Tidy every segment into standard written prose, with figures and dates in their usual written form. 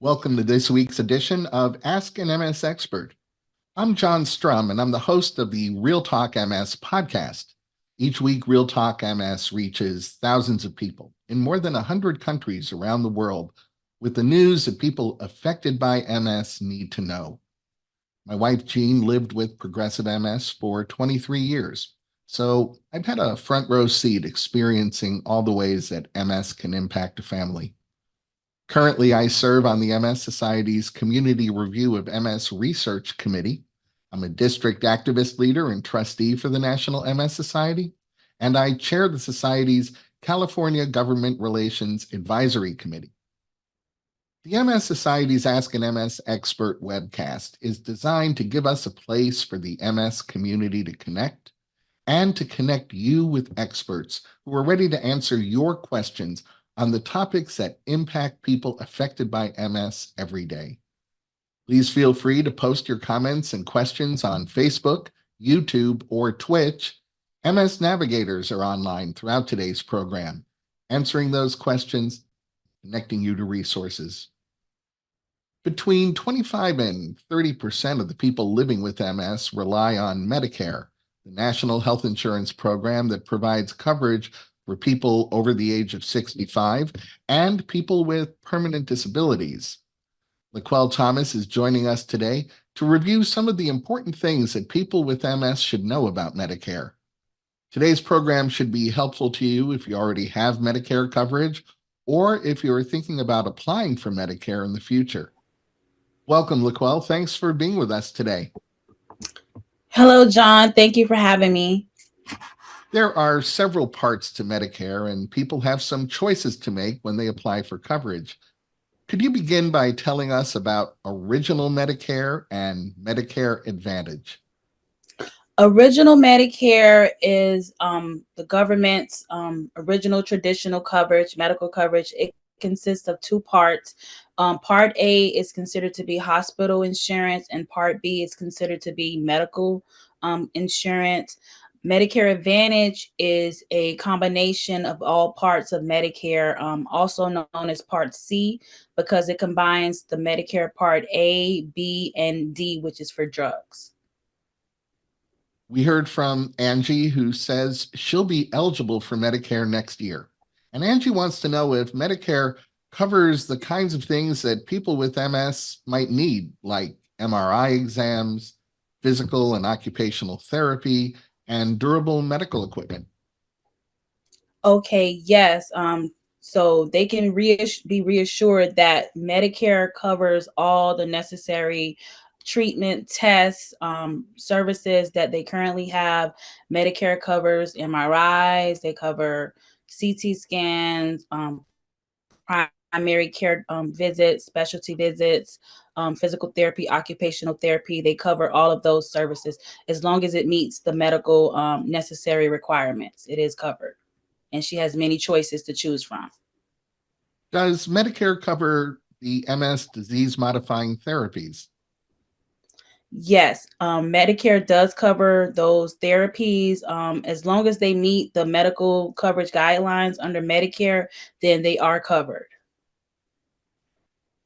Welcome to this week's edition of Ask an MS Expert. I'm John Strum, and I'm the host of the Real Talk MS podcast. Each week, Real Talk MS reaches thousands of people in more than 100 countries around the world with the news that people affected by MS need to know. My wife, Jean, lived with progressive MS for 23 years, so I've had a front row seat experiencing all the ways that MS can impact a family. Currently, I serve on the MS Society's Community Review of MS Research Committee. I'm a district activist leader and trustee for the National MS Society, and I chair the Society's California Government Relations Advisory Committee. The MS Society's Ask an MS Expert webcast is designed to give us a place for the MS community to connect and to connect you with experts who are ready to answer your questions on the topics that impact people affected by MS every day. Please feel free to post your comments and questions on Facebook, YouTube, or Twitch. MS navigators are online throughout today's program, answering those questions, connecting you to resources. Between 25 and 30% of the people living with MS rely on Medicare, the national health insurance program that provides coverage for people over the age of 65 and people with permanent disabilities. Laquel Thomas is joining us today to review some of the important things that people with MS should know about Medicare. Today's program should be helpful to you if you already have Medicare coverage or if you're thinking about applying for Medicare in the future. Welcome, Laquel. Thanks for being with us today. Hello, John. Thank you for having me. There are several parts to Medicare, and people have some choices to make when they apply for coverage. Could you begin by telling us about Original Medicare and Medicare Advantage? Original Medicare is the government's original traditional coverage, medical coverage. It consists of two parts. Part A is considered to be hospital insurance, and Part B is considered to be medical insurance. Medicare Advantage is a combination of all parts of Medicare, also known as Part C, because it combines the Medicare Part A, B, and D, which is for drugs. We heard from Angie, who says she'll be eligible for Medicare next year. And Angie wants to know if Medicare covers the kinds of things that people with MS might need, like MRI exams, physical and occupational therapy, and durable medical equipment. Okay, yes. So they can be reassured that Medicare covers all the necessary treatment, tests, services that they currently have. Medicare covers MRIs, they cover CT scans, primary care visits, specialty visits, physical therapy, occupational therapy. They cover all of those services as long as it meets the medical necessary requirements. It is covered, and she has many choices to choose from. Does Medicare cover the MS disease modifying therapies? Yes, Medicare does cover those therapies. As long as they meet the medical coverage guidelines under Medicare, then they are covered.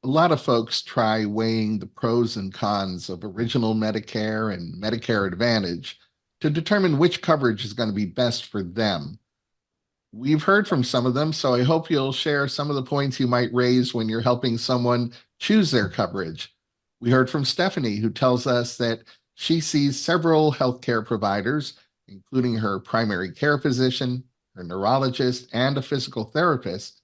A lot of folks try weighing the pros and cons of Original Medicare and Medicare Advantage to determine which coverage is going to be best for them. We've heard from some of them, so I hope you'll share some of the points you might raise when you're helping someone choose their coverage. We heard from Stephanie, who tells us that she sees several healthcare providers, including her primary care physician, her neurologist, and a physical therapist.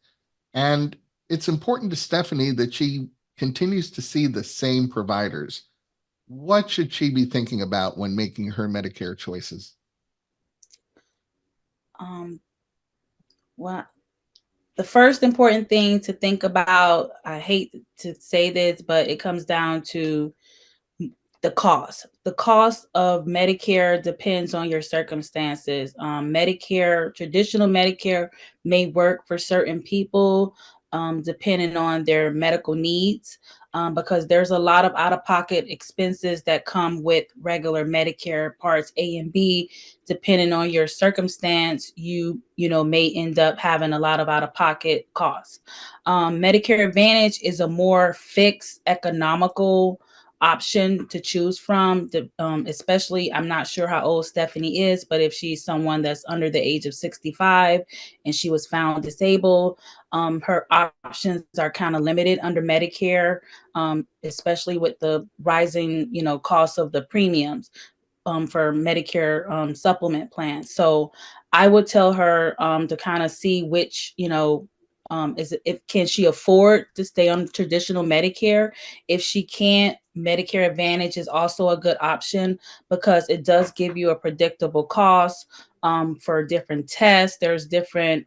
And it's important to Stephanie that she continues to see the same providers. What should she be thinking about when making her Medicare choices? Um, well, the first important thing to think about, I hate to say this, but it comes down to the cost. The cost of Medicare depends on your circumstances. Traditional Medicare may work for certain people. depending on their medical needs, because there's a lot of out-of-pocket expenses that come with regular Medicare Parts A and B. Depending on your circumstance, you may end up having a lot of out-of-pocket costs. Medicare Advantage is a more fixed, economical option to choose from. Especially, I'm not sure how old Stephanie is, but if she's someone that's under the age of 65 and she was found disabled, her options are kind of limited under Medicare, especially with the rising, cost of the premiums for Medicare supplement plans. So I would tell her to kind of see which, is it, if can she afford to stay on traditional Medicare. If she can't, Medicare Advantage is also a good option because it does give you a predictable cost for different tests. There's different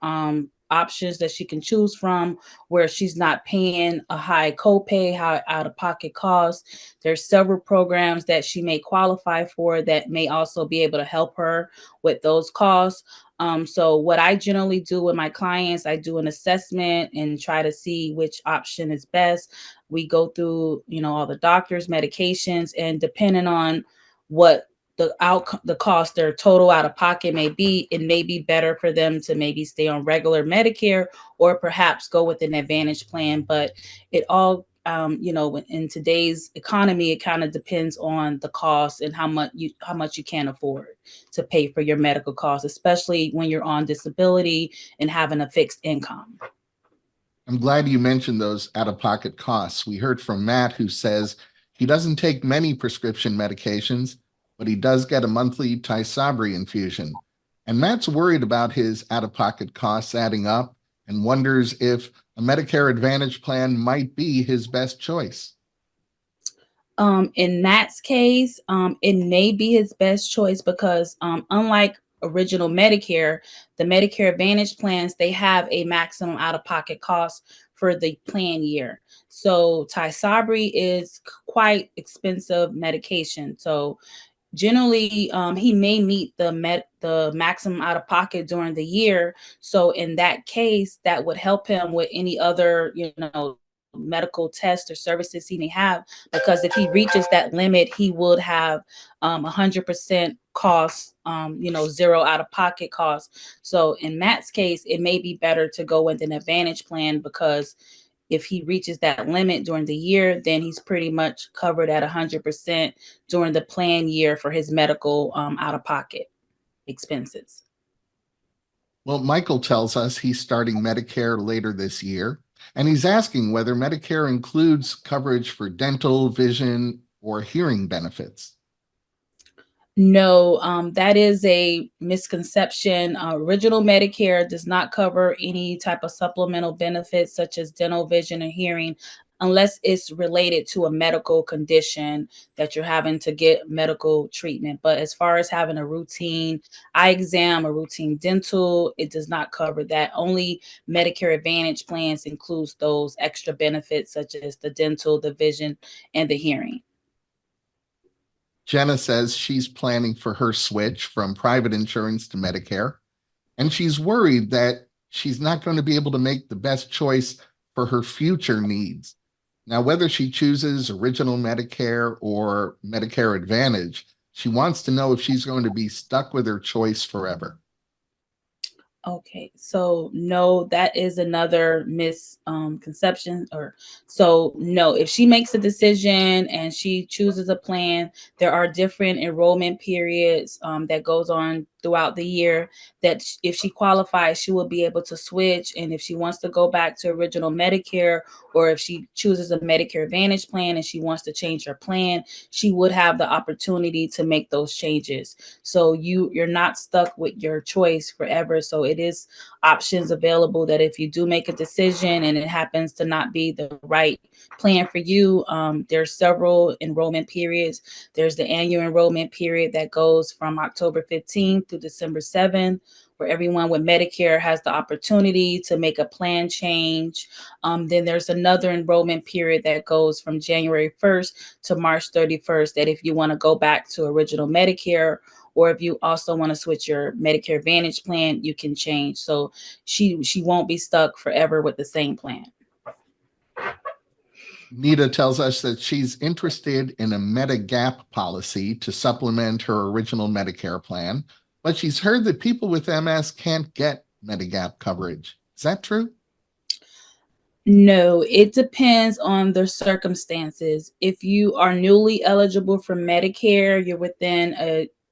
options that she can choose from where she's not paying a high copay, high out-of-pocket costs. There's several programs that she may qualify for that may also be able to help her with those costs. So what I generally do with my clients, I do an assessment and try to see which option is best. We go through, all the doctors, medications, and depending on what the cost, their total out of pocket may be, it may be better for them to maybe stay on regular Medicare or perhaps go with an Advantage plan. But it all in today's economy, it kind of depends on the cost and how much you can afford to pay for your medical costs, especially when you're on disability and having a fixed income. I'm glad you mentioned those out-of-pocket costs. We heard from Matt, who says he doesn't take many prescription medications, but he does get a monthly Tysabri infusion. And Matt's worried about his out-of-pocket costs adding up and wonders if a Medicare Advantage plan might be his best choice. In Matt's case, it may be his best choice because unlike original Medicare, the Medicare Advantage plans, they have a maximum out-of-pocket cost for the plan year. So Tysabri is quite expensive medication. So generally, he may meet the maximum out of pocket during the year. So in that case, that would help him with any other, medical tests or services he may have, because if he reaches that limit, he would have 100% cost, zero out of pocket costs. So in Matt's case, it may be better to go with an Advantage plan because if he reaches that limit during the year, then he's pretty much covered at 100% during the plan year for his medical out of pocket expenses. Well, Michael tells us he's starting Medicare later this year, and he's asking whether Medicare includes coverage for dental, vision, or hearing benefits. No, that is a misconception. Original Medicare does not cover any type of supplemental benefits such as dental, vision, and hearing unless it's related to a medical condition that you're having to get medical treatment. But as far as having a routine eye exam, a routine dental, it does not cover that. Only Medicare Advantage plans includes those extra benefits such as the dental, the vision, and the hearing. Jenna says she's planning for her switch from private insurance to Medicare, and she's worried that she's not going to be able to make the best choice for her future needs. Now, whether she chooses original Medicare or Medicare Advantage, she wants to know if she's going to be stuck with her choice forever. Okay, so no, that is another misconception. Or so no, if she makes a decision and she chooses a plan, there are different enrollment periods that goes on throughout the year. That if she qualifies, she will be able to switch. And if she wants to go back to original Medicare, or if she chooses a Medicare Advantage plan and she wants to change her plan, she would have the opportunity to make those changes. So you're not stuck with your choice forever. So it is options available that if you do make a decision and it happens to not be the right plan for you, there's several enrollment periods. There's the annual enrollment period that goes from October 15th through December 7th, where everyone with Medicare has the opportunity to make a plan change. Then there's another enrollment period that goes from January 1st to March 31st, that if you want to go back to original Medicare, or if you also want to switch your Medicare Advantage plan, you can change. So she won't be stuck forever with the same plan. Nita tells us that she's interested in a Medigap policy to supplement her original Medicare plan, but she's heard that people with MS can't get Medigap coverage. Is that true? No, it depends on the circumstances. If you are newly eligible for Medicare, you're within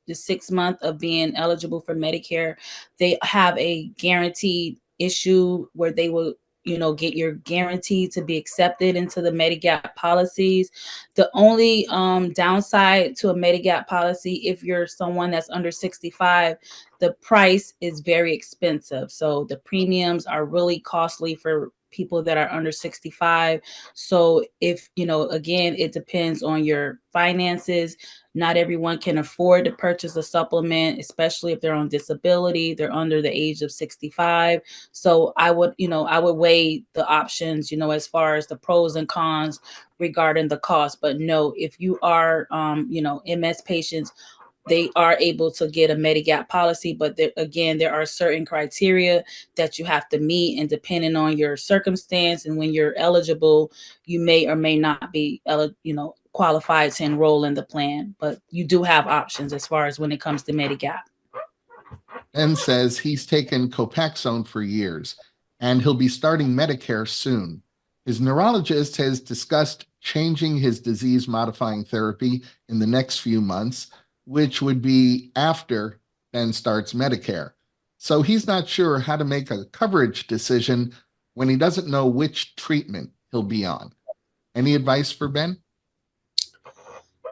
the 6 month of being eligible for Medicare, they have a guaranteed issue where they will, get your guarantee to be accepted into the Medigap policies. The only downside to a Medigap policy, if you're someone that's under 65, the price is very expensive. So the premiums are really costly for people that are under 65. So if, again, it depends on your finances. Not everyone can afford to purchase a supplement, especially if they're on disability, they're under the age of 65. So I would weigh the options, as far as the pros and cons regarding the cost. But no, if you are, MS patients, they are able to get a Medigap policy, but there are certain criteria that you have to meet, and depending on your circumstance and when you're eligible, you may or may not be, qualified to enroll in the plan. But you do have options as far as when it comes to Medigap. Ben says he's taken Copaxone for years and he'll be starting Medicare soon. His neurologist has discussed changing his disease modifying therapy in the next few months, which would be after Ben starts Medicare. So he's not sure how to make a coverage decision when he doesn't know which treatment he'll be on. Any advice for Ben?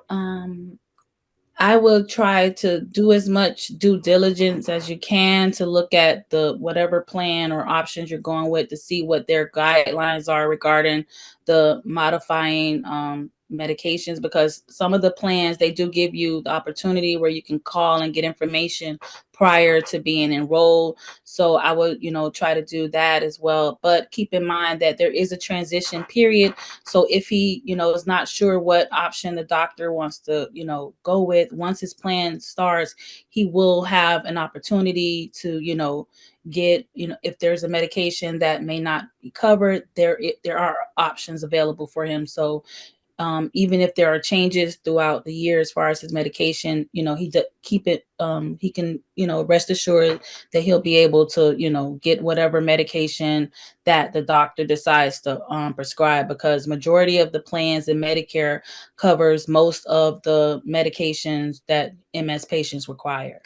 Um, I will try to do as much due diligence as you can to look at the whatever plan or options you're going with, to see what their guidelines are regarding the modifying medications, because some of the plans, they do give you the opportunity where you can call and get information prior to being enrolled. So I would, try to do that as well. But keep in mind that there is a transition period. So if he, is not sure what option the doctor wants to, go with, once his plan starts, he will have an opportunity to, get, if there's a medication that may not be covered, there are options available for him. So even if there are changes throughout the year as far as his medication, keep it. He can, rest assured that he'll be able to, get whatever medication that the doctor decides to prescribe, because majority of the plans in Medicare covers most of the medications that MS patients require.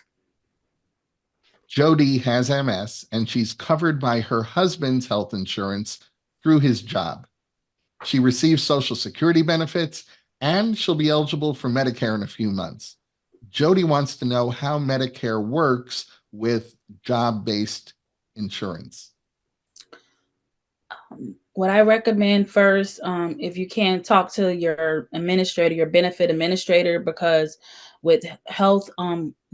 Jody has MS and she's covered by her husband's health insurance through his job. She receives Social Security benefits and she'll be eligible for Medicare in a few months. Jody wants to know how Medicare works with job based insurance. What I recommend first, if you can, talk to your administrator, your benefit administrator, because with health,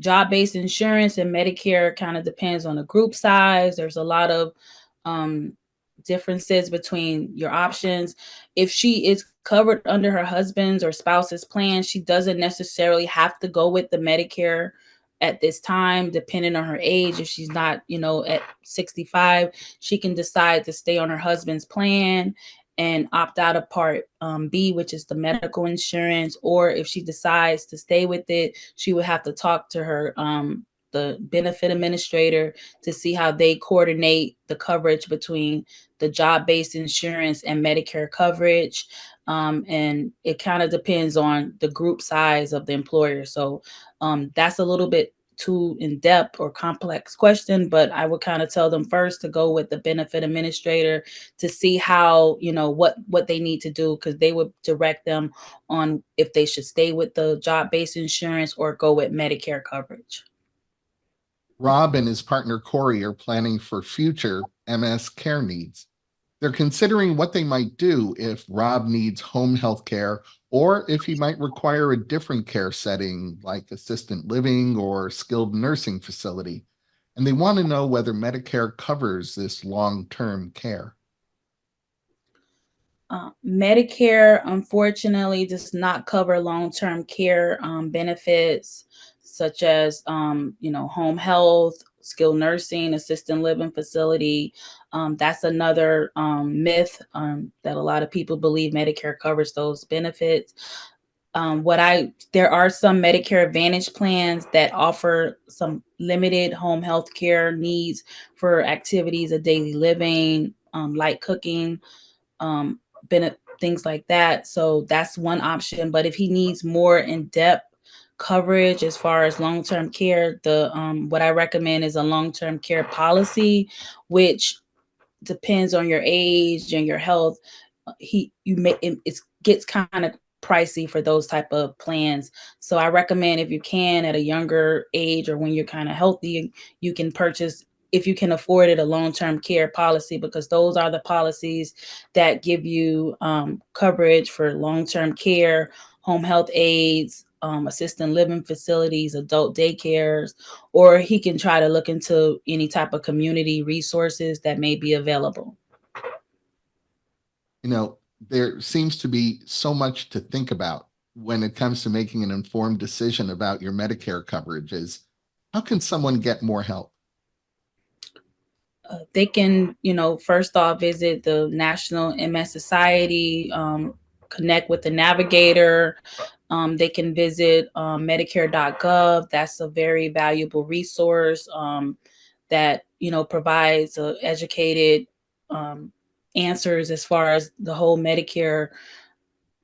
job-based insurance and Medicare kind of depends on the group size. There's a lot of um, differences between your options. If she is covered under her husband's or spouse's plan, she doesn't necessarily have to go with the Medicare at this time, depending on her age. If she's not, at 65, she can decide to stay on her husband's plan and opt out of Part B, which is the medical insurance. Or if she decides to stay with it, she would have to talk to her the benefit administrator to see how they coordinate the coverage between the job-based insurance and Medicare coverage. And it kind of depends on the group size of the employer. So that's a little bit too in-depth or complex question, but I would kind of tell them first to go with the benefit administrator to see how, what they need to do, because they would direct them on if they should stay with the job-based insurance or go with Medicare coverage. Rob and his partner Corey are planning for future MS care needs. They're considering what they might do if Rob needs home health care or if he might require a different care setting like assisted living or skilled nursing facility. And they want to know whether Medicare covers this long term care. Medicare, unfortunately, does not cover long-term care benefits. such as, home health, skilled nursing, assisted living facility. That's another myth that a lot of people believe Medicare covers those benefits. There are some Medicare Advantage plans that offer some limited home health care needs for activities of daily living, like cooking, um, things like that. So that's one option. But if he needs more in-depth coverage as far as long-term care, the what I recommend is a long-term care policy, which depends on your age and your health. It gets kind of pricey for those type of plans. So I recommend, if you can, at a younger age or when you're kind of healthy, you can purchase, if you can afford it, a long-term care policy, because those are the policies that give you coverage for long-term care, home health aides, assisted living facilities, adult daycares, or he can try to look into any type of community resources that may be available. There seems to be so much to think about when it comes to making an informed decision about your Medicare coverages. How can someone get more help? They can, first off, visit the National MS Society, connect with the navigator. They can visit Medicare.gov. That's a very valuable resource that provides educated answers as far as the whole Medicare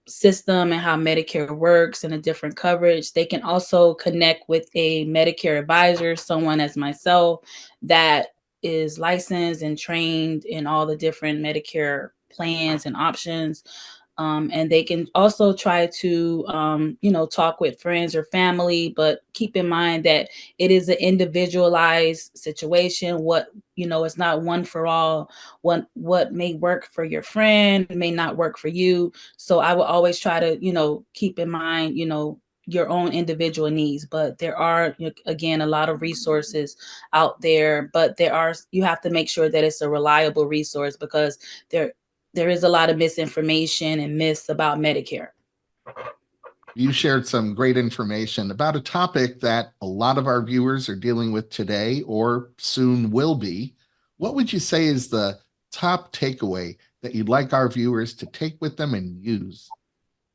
system and how Medicare works and the different coverage. They can also connect with a Medicare advisor, someone as myself that is licensed and trained in all the different Medicare plans and options. And they can also try to, talk with friends or family, but keep in mind that it is an individualized situation. It's not one for all. What may work for your friend may not work for you. So I will always try to, keep in mind, your own individual needs. But there are, again, a lot of resources out there, but you have to make sure that it's a reliable resource, because there is a lot of misinformation and myths about Medicare. You shared some great information about a topic that a lot of our viewers are dealing with today or soon will be. What would you say is the top takeaway that you'd like our viewers to take with them and use?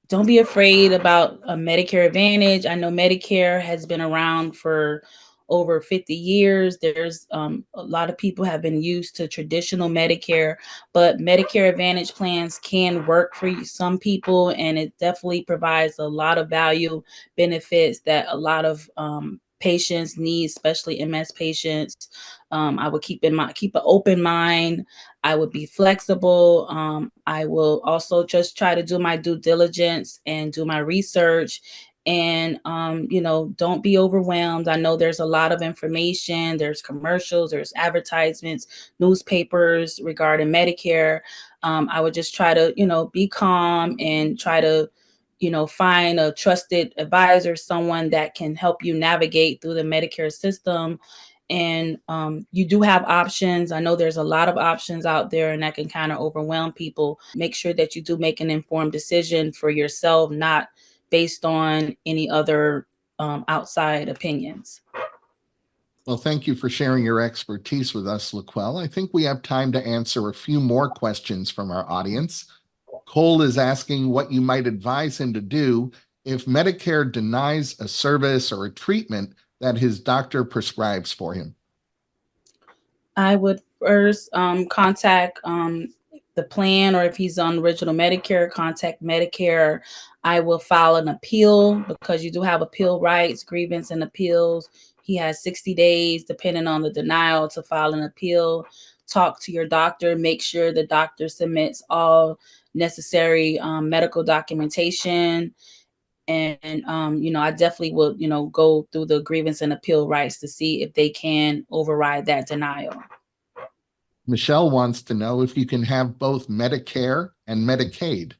Don't be afraid about a Medicare Advantage. I know Medicare has been around for over 50 years. There's a lot of people have been used to traditional Medicare, but Medicare Advantage plans can work for some people, and it definitely provides a lot of value benefits that a lot of patients need, especially MS patients. I would keep an open mind. I would be flexible. I will also just try to do my due diligence and do my research. And, don't be overwhelmed. I know there's a lot of information. There's commercials, there's advertisements, newspapers regarding Medicare. I would just try to, be calm and try to, find a trusted advisor, someone that can help you navigate through the Medicare system. And you do have options. I know there's a lot of options out there, and that can kind of overwhelm people. Make sure that you do make an informed decision for yourself, not based on any other outside opinions. Well, thank you for sharing your expertise with us, Laquel. I think we have time to answer a few more questions from our audience. Cole is asking what you might advise him to do if Medicare denies a service or a treatment that his doctor prescribes for him. I would first contact the plan, or if he's on original Medicare, contact Medicare. I will file an appeal, because you do have appeal rights, grievance and appeals. He has 60 days, depending on the denial, to file an appeal. Talk to your doctor. Make sure the doctor submits all necessary medical documentation. And I definitely will, go through the grievance and appeal rights to see if they can override that denial. Michelle wants to know if you can have both Medicare and Medicaid.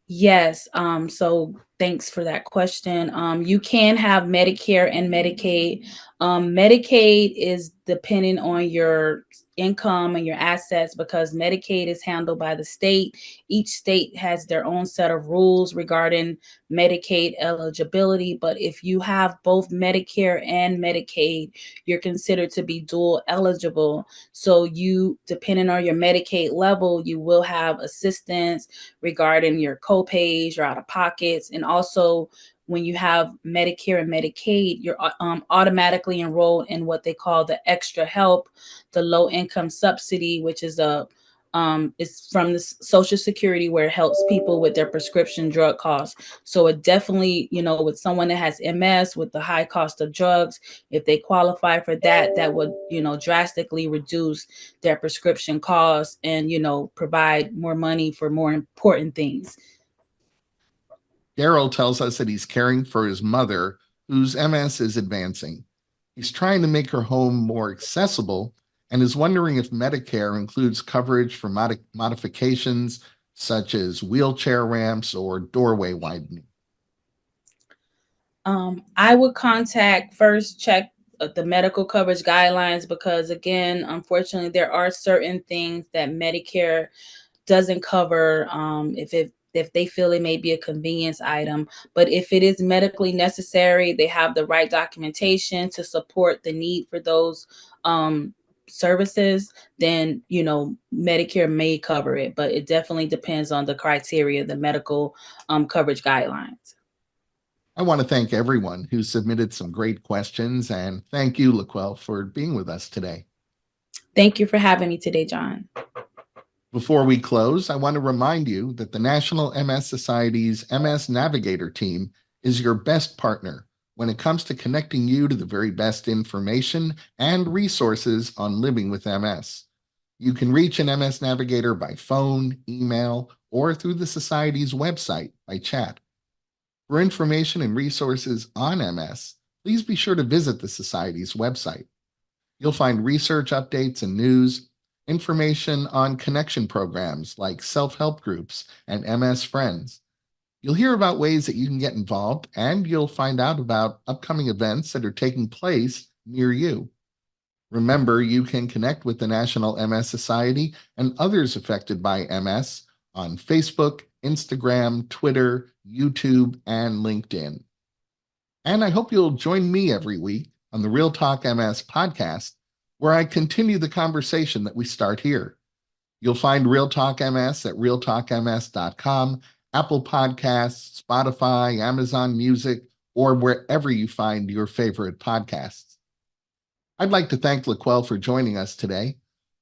Yes. So thanks for that question. You can have Medicare and Medicaid. Medicaid is depending on your income and your assets, because Medicaid is handled by the state. Each state has their own set of rules regarding Medicaid eligibility. But if you have both Medicare and Medicaid, you're considered to be dual eligible. So you, depending on your Medicaid level, you will have assistance regarding your copays, your out of pockets, and also when you have Medicare and Medicaid, you're automatically enrolled in what they call the extra help, the low income subsidy, which is it's from the Social Security, where it helps people with their prescription drug costs. So it definitely, with someone that has MS, with the high cost of drugs, if they qualify for that, that would, drastically reduce their prescription costs and, provide more money for more important things. Daryl tells us that he's caring for his mother, whose MS is advancing. He's trying to make her home more accessible and is wondering if Medicare includes coverage for modifications such as wheelchair ramps or doorway widening. I would check the medical coverage guidelines, because again, unfortunately, there are certain things that Medicare doesn't cover, if they feel it may be a convenience item. But if it is medically necessary, they have the right documentation to support the need for those services, then Medicare may cover it. But it definitely depends on the criteria, the medical coverage guidelines. I want to thank everyone who submitted some great questions, and thank you, Laquel, for being with us today. Thank you for having me today, John. Before we close, I want to remind you that the National MS Society's MS Navigator team is your best partner when it comes to connecting you to the very best information and resources on living with MS. You can reach an MS Navigator by phone, email, or through the Society's website by chat. For information and resources on MS, please be sure to visit the Society's website. You'll find research updates and news, information on connection programs like self-help groups and MS Friends. You'll hear about ways that you can get involved, and you'll find out about upcoming events that are taking place near you. Remember, you can connect with the National MS Society and others affected by MS on Facebook, Instagram, Twitter, YouTube, and LinkedIn. And I hope you'll join me every week on the Real Talk MS podcast, where I continue the conversation that we start here. You'll find Real Talk MS at realtalkms.com, Apple Podcasts, Spotify, Amazon Music, or wherever you find your favorite podcasts. I'd like to thank Laquel for joining us today.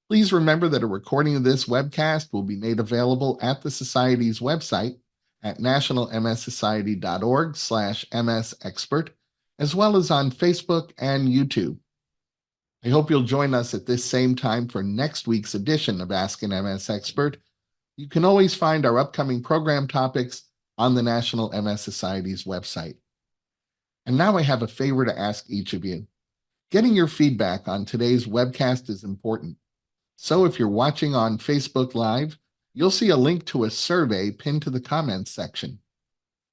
Please remember that a recording of this webcast will be made available at the Society's website at nationalmssociety.org/MSexpert, as well as on Facebook and YouTube. I hope you'll join us at this same time for next week's edition of Ask an MS Expert. You can always find our upcoming program topics on the National MS Society's website. And now I have a favor to ask each of you. Getting your feedback on today's webcast is important. So if you're watching on Facebook Live, you'll see a link to a survey pinned to the comments section.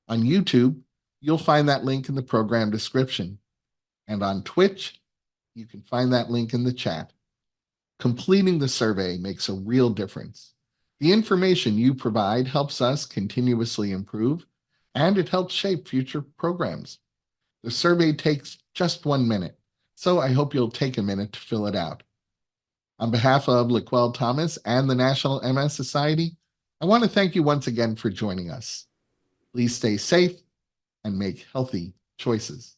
On YouTube, you'll find that link in the program description. And on Twitch, you can find that link in the chat. Completing the survey makes a real difference. The information you provide helps us continuously improve, and it helps shape future programs. The survey takes just 1 minute, so I hope you'll take a minute to fill it out. On behalf of Laquel Thomas and the National MS Society, I want to thank you once again for joining us. Please stay safe and make healthy choices.